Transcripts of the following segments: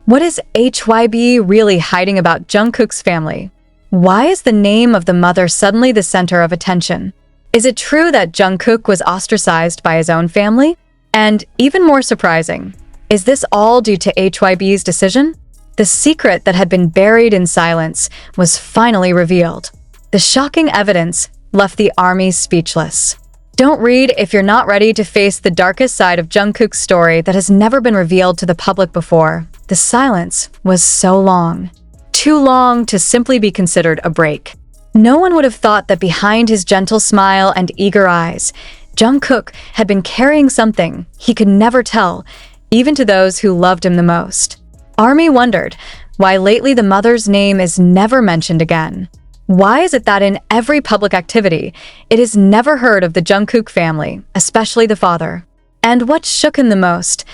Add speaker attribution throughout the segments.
Speaker 1: What is HYBE really hiding about Jungkook's family? Why is the name of the mother suddenly the center of attention? Is it true that Jungkook was ostracized by his own family? And even more surprising, is this all due to HYBE's decision? The secret that had been buried in silence was finally revealed. The shocking evidence left the army speechless. Don't read if you're not ready to face the darkest side of Jungkook's story that has never been revealed to the public before. The silence was so long. Too long to simply be considered a break. No one would have thought that behind his gentle smile and eager eyes, Jungkook had been carrying something he could never tell, even to those who loved him the most. Army wondered why lately the mother's name is never mentioned again. Why is it that in every public activity, it is never heard of the Jungkook family, especially the father? And what shook him the most?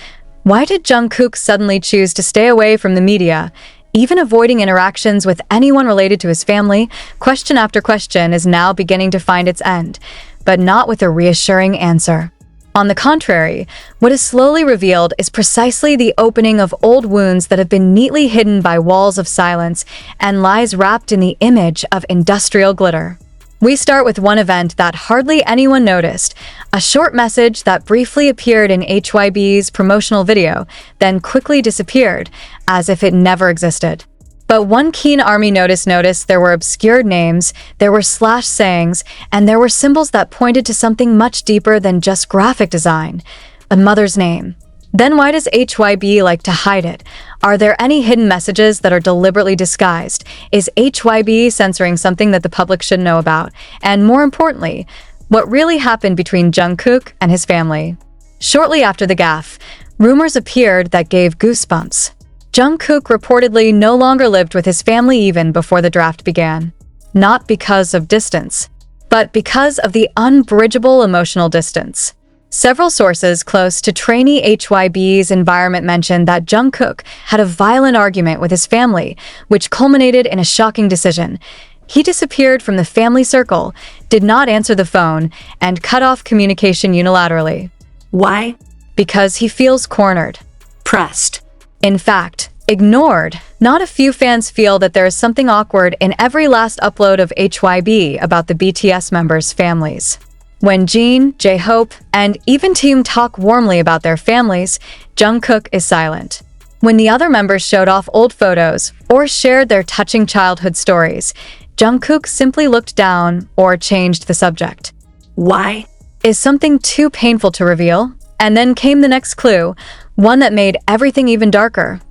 Speaker 1: Why did Jungkook suddenly choose to stay away from the media, even avoiding interactions with anyone related to his family? Question after question is now beginning to find its end, but not with a reassuring answer. On the contrary, what is slowly revealed is precisely the opening of old wounds that have been neatly hidden by walls of silence and lies wrapped in the image of industrial glitter. We start with one event that hardly anyone noticed, a short message that briefly appeared in HYBE's promotional video, then quickly disappeared, as if it never existed. But one keen army noticed there were obscured names, there were slash sayings, and there were symbols that pointed to something much deeper than just graphic design. A mother's name. Then why does HYBE like to hide it? Are there any hidden messages that are deliberately disguised? Is HYBE censoring something that the public should know about? And more importantly, what really happened between Jungkook and his family? Shortly after the gaffe, rumors appeared that gave goosebumps. Jungkook reportedly no longer lived with his family even before the draft began. Not because of distance, but because of the unbridgeable emotional distance. Several sources close to trainee HYBE's environment mentioned that Jungkook had a violent argument with his family, which culminated in a shocking decision. He disappeared from the family circle, did not answer the phone, and cut off communication unilaterally.
Speaker 2: Why?
Speaker 1: Because he feels cornered.
Speaker 2: Pressed.
Speaker 1: In fact, ignored. Not a few fans feel that there is something awkward in every last upload of HYBE about the BTS members' families. When Jin, J-Hope, and even Team talk warmly about their families, Jungkook is silent. When the other members showed off old photos or shared their touching childhood stories, Jungkook simply looked down or changed the subject.
Speaker 2: Why?
Speaker 1: Is something too painful to reveal? And then came the next clue, one that made everything even darker.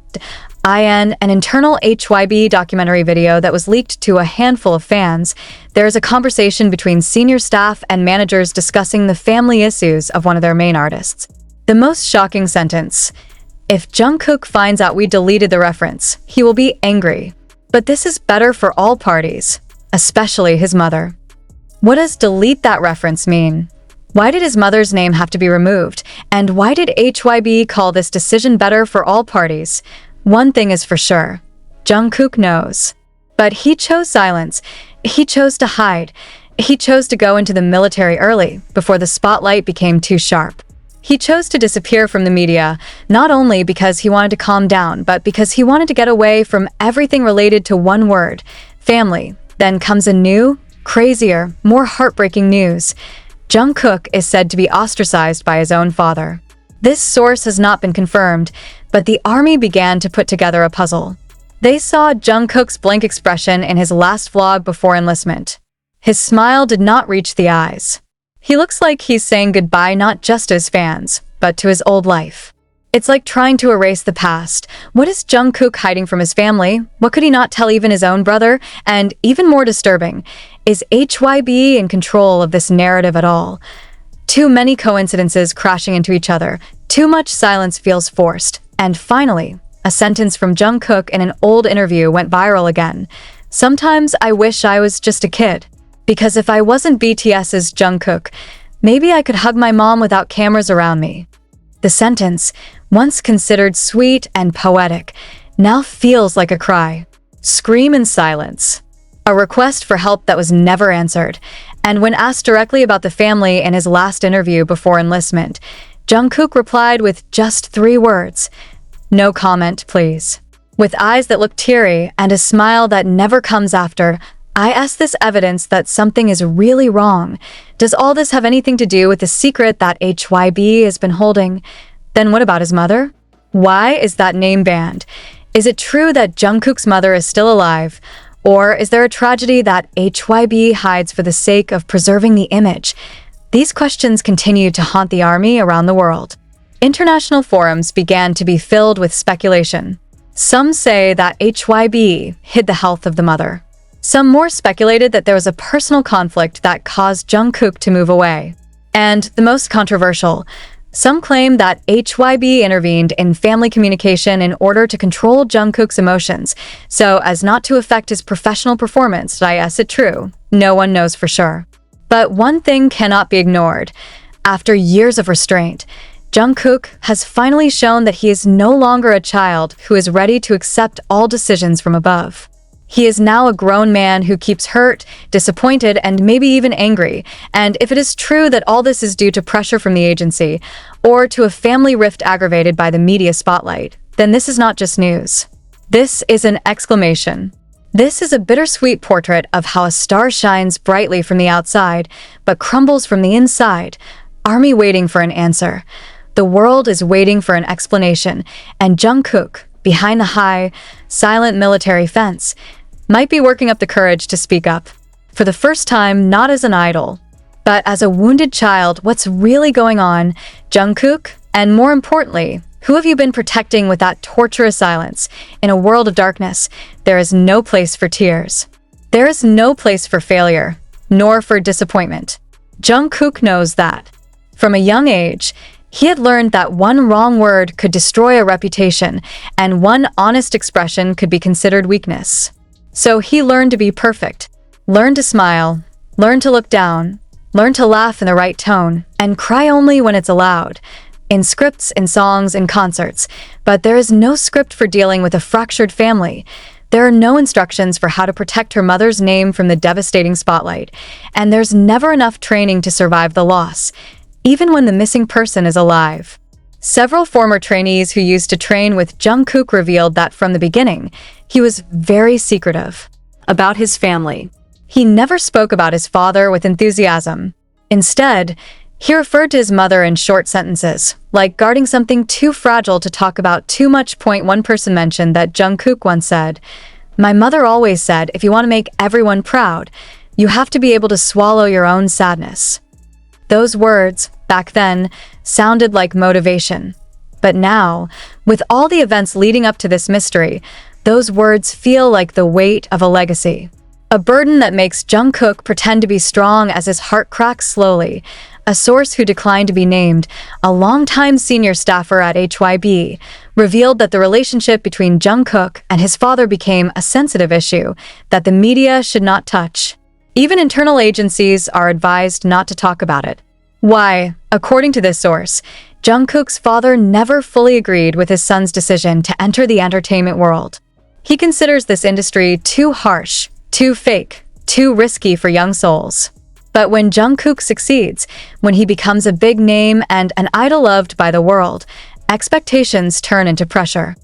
Speaker 1: An internal HYBE documentary video that was leaked to a handful of fans. There's a conversation between senior staff and managers discussing the family issues of one of their main artists. The most shocking sentence: if Jungkook finds out we deleted the reference, he will be angry. But this is better for all parties, especially his mother. What does delete that reference mean? Why did his mother's name have to be removed? And why did HYBE call this decision better for all parties? One thing is for sure, Jungkook knows. But he chose silence. He chose to hide. He chose to go into the military early, before the spotlight became too sharp. He chose to disappear from the media, not only because he wanted to calm down, but because he wanted to get away from everything related to one word, family. Then comes a new, crazier, more heartbreaking news. Jungkook is said to be ostracized by his own father. This source has not been confirmed, but the army began to put together a puzzle. They saw Jungkook's blank expression in his last vlog before enlistment. His smile did not reach the eyes. He looks like he's saying goodbye not just to his fans, but to his old life. It's like trying to erase the past. What is Jungkook hiding from his family? What could he not tell even his own brother? And even more disturbing, is HYBE in control of this narrative at all? Too many coincidences crashing into each other. Too much silence feels forced. And finally, a sentence from Jungkook in an old interview went viral again. Sometimes I wish I was just a kid. Because if I wasn't BTS's Jungkook, maybe I could hug my mom without cameras around me. The sentence, once considered sweet and poetic, now feels like a cry. Scream in silence. A request for help that was never answered. And when asked directly about the family in his last interview before enlistment, Jungkook replied with just 3 words: "No comment, please." With eyes that look teary and a smile that never comes after, I ask this evidence that something is really wrong. Does all this have anything to do with the secret that HYBE has been holding? Then what about his mother? Why is that name banned? Is it true that Jungkook's mother is still alive? Or is there a tragedy that HYBE hides for the sake of preserving the image? These questions continue to haunt the ARMY around the world. International forums began to be filled with speculation. Some say that HYBE hid the health of the mother. Some more speculated that there was a personal conflict that caused Jungkook to move away. And the most controversial, some claim that HYBE intervened in family communication in order to control Jungkook's emotions, so as not to affect his professional performance. Is it true? No one knows for sure. But one thing cannot be ignored. After years of restraint, Jungkook has finally shown that he is no longer a child who is ready to accept all decisions from above. He is now a grown man who keeps hurt, disappointed, and maybe even angry. And if it is true that all this is due to pressure from the agency, or to a family rift aggravated by the media spotlight, then this is not just news. This is an exclamation. This is a bittersweet portrait of how a star shines brightly from the outside, but crumbles from the inside. ARMY waiting for an answer. The world is waiting for an explanation, and Jungkook, behind the high, silent military fence, might be working up the courage to speak up. For the first time, not as an idol, but as a wounded child. What's really going on, Jungkook? And more importantly, who have you been protecting with that torturous silence? In a world of darkness, there is no place for tears. There is no place for failure, nor for disappointment. Jungkook knows that. From a young age, he had learned that one wrong word could destroy a reputation, and one honest expression could be considered weakness. So he learned to be perfect, learned to smile, learned to look down, learned to laugh in the right tone, and cry only when it's allowed. In scripts, in songs, in concerts. But there is no script for dealing with a fractured family. There are no instructions for how to protect her mother's name from the devastating spotlight. And there's never enough training to survive the loss, even when the missing person is alive. Several former trainees who used to train with Jungkook revealed that from the beginning, he was very secretive about his family. He never spoke about his father with enthusiasm. Instead, he referred to his mother in short sentences, like guarding something too fragile to talk about too much. One person mentioned that Jungkook once said, "My mother always said, if you want to make everyone proud, you have to be able to swallow your own sadness." Those words, back then, sounded like motivation. But now, with all the events leading up to this mystery, those words feel like the weight of a legacy. A burden that makes Jungkook pretend to be strong as his heart cracks slowly. A source who declined to be named, a longtime senior staffer at HYBE, revealed that the relationship between Jungkook and his father became a sensitive issue that the media should not touch. Even internal agencies are advised not to talk about it. Why? According to this source, Jungkook's father never fully agreed with his son's decision to enter the entertainment world. He considers this industry too harsh, too fake, too risky for young souls. But when Jungkook succeeds, when he becomes a big name and an idol loved by the world, expectations turn into pressure.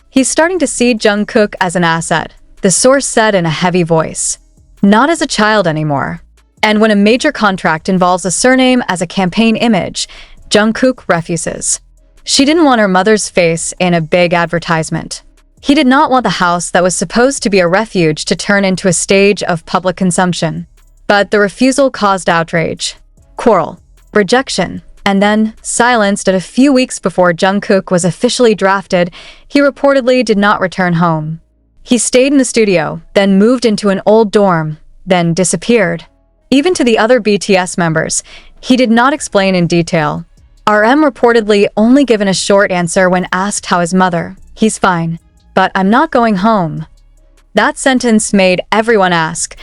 Speaker 1: He's starting to see Jungkook as an asset, the source said in a heavy voice. Not as a child anymore. And when a major contract involves a surname as a campaign image, Jungkook refuses. She didn't want her mother's face in a big advertisement. He did not want the house that was supposed to be a refuge to turn into a stage of public consumption. But the refusal caused outrage, quarrel, rejection, and then, silenced at a few weeks before Jungkook was officially drafted, he reportedly did not return home. He stayed in the studio, then moved into an old dorm, then disappeared. Even to the other BTS members, he did not explain in detail. RM reportedly only given a short answer when asked how his mother, "He's fine, but I'm not going home." That sentence made everyone ask,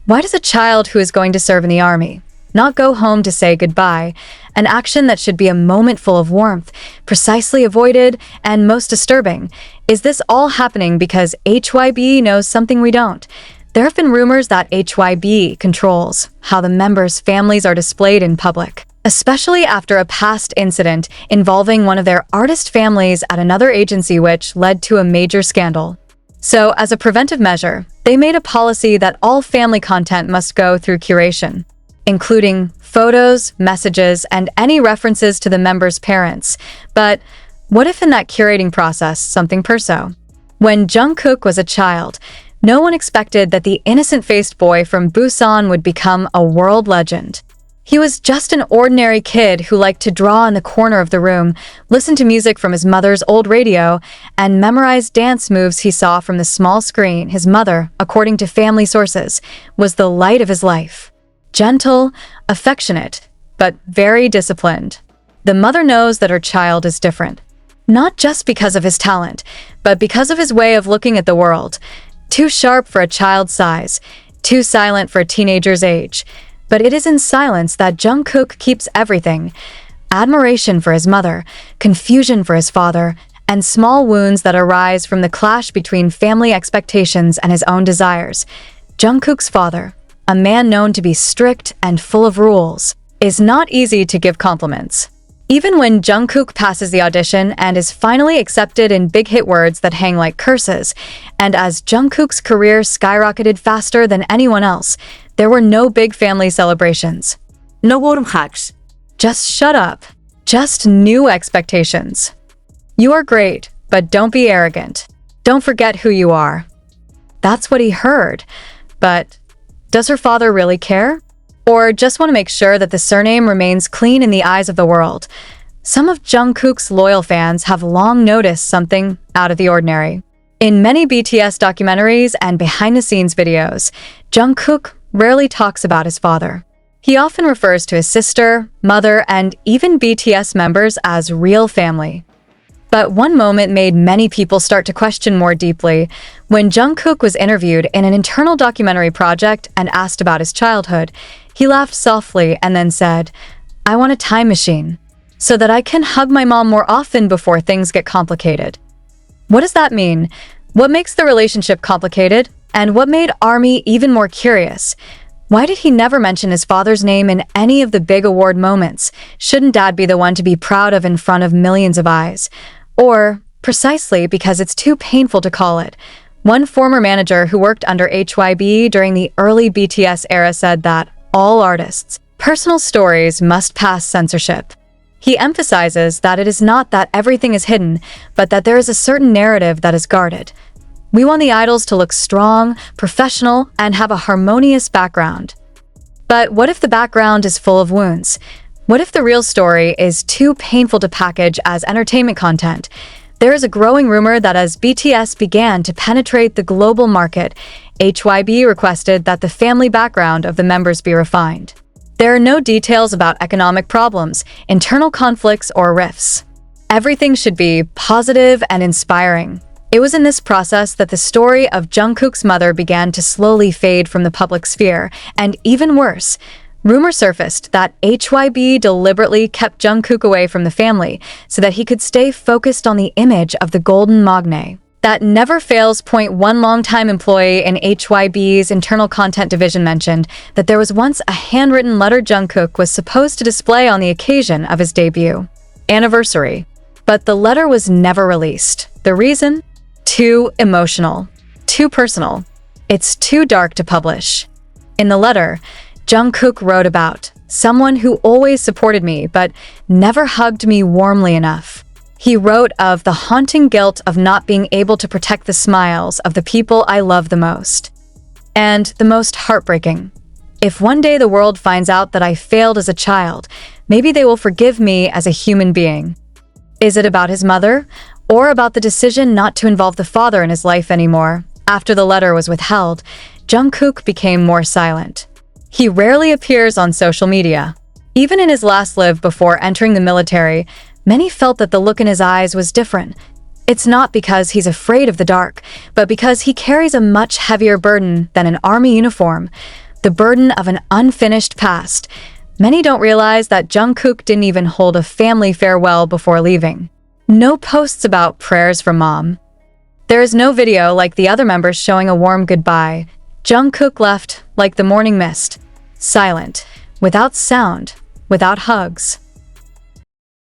Speaker 1: why does a child who is going to serve in the army not go home to say goodbye, an action that should be a moment full of warmth, precisely avoided, and most disturbing? Is this all happening because HYBE knows something we don't? There have been rumors that HYBE controls how the members' families are displayed in public, especially after a past incident involving one of their artist families at another agency which led to a major scandal. So, as a preventive measure, they made a policy that all family content must go through curation, including photos, messages, and any references to the members' parents. But what if in that curating process, something perso? When Jungkook was a child, no one expected that the innocent-faced boy from Busan would become a world legend. He was just an ordinary kid who liked to draw in the corner of the room, listen to music from his mother's old radio, and memorize dance moves he saw from the small screen. His mother, according to family sources, was the light of his life. Gentle, affectionate, but very disciplined. The mother knows that her child is different. Not just because of his talent, but because of his way of looking at the world. Too sharp for a child's size, too silent for a teenager's age. But it is in silence that Jungkook keeps everything. Admiration for his mother, confusion for his father, and small wounds that arise from the clash between family expectations and his own desires. Jungkook's father, a man known to be strict and full of rules, is not easy to give compliments. Even when Jungkook passes the audition and is finally accepted in big hit words that hang like curses, and as Jungkook's career skyrocketed faster than anyone else, there were no big family celebrations.
Speaker 2: No warm hugs.
Speaker 1: Just shut up. Just new expectations. You are great, but don't be arrogant. Don't forget who you are. That's what he heard. But does her father really care? Or just want to make sure that the surname remains clean in the eyes of the world? Some of Jungkook's loyal fans have long noticed something out of the ordinary. In many BTS documentaries and behind-the-scenes videos, Jungkook rarely talks about his father. He often refers to his sister, mother, and even BTS members as real family. But one moment made many people start to question more deeply. When Jungkook was interviewed in an internal documentary project and asked about his childhood, he laughed softly and then said, "I want a time machine, so that I can hug my mom more often before things get complicated." What does that mean? What makes the relationship complicated? And what made ARMY even more curious? Why did he never mention his father's name in any of the big award moments? Shouldn't Dad be the one to be proud of in front of millions of eyes? Or precisely because it's too painful to call it. One former manager who worked under HYBE during the early BTS era said that all artists' personal stories must pass censorship. He emphasizes that it is not that everything is hidden, but that there is a certain narrative that is guarded. We want the idols to look strong, professional, and have a harmonious background. But what if the background is full of wounds? What if the real story is too painful to package as entertainment content? There is a growing rumor that as BTS began to penetrate the global market, HYBE requested that the family background of the members be refined. There are no details about economic problems, internal conflicts, or rifts. Everything should be positive and inspiring. It was in this process that the story of Jungkook's mother began to slowly fade from the public sphere, and even worse, rumor surfaced that HYBE deliberately kept Jungkook away from the family so that he could stay focused on the image of the golden magne. That never fails. One longtime employee in HYBE's internal content division mentioned that there was once a handwritten letter Jungkook was supposed to display on the occasion of his debut anniversary, but the letter was never released. The reason? Too emotional, too personal. It's too dark to publish. In the letter, Jungkook wrote about someone who always supported me but never hugged me warmly enough. He wrote of the haunting guilt of not being able to protect the smiles of the people I love the most. And the most heartbreaking. If one day the world finds out that I failed as a child, maybe they will forgive me as a human being. Is it about his mother? Or about the decision not to involve the father in his life anymore? After the letter was withheld, Jungkook became more silent. He rarely appears on social media. Even in his last live before entering the military, many felt that the look in his eyes was different. It's not because he's afraid of the dark, but because he carries a much heavier burden than an army uniform, the burden of an unfinished past. Many don't realize that Jungkook didn't even hold a family farewell before leaving. No posts about prayers for mom. There is no video like the other members showing a warm goodbye. Jungkook left like the morning mist, silent, without sound, without hugs.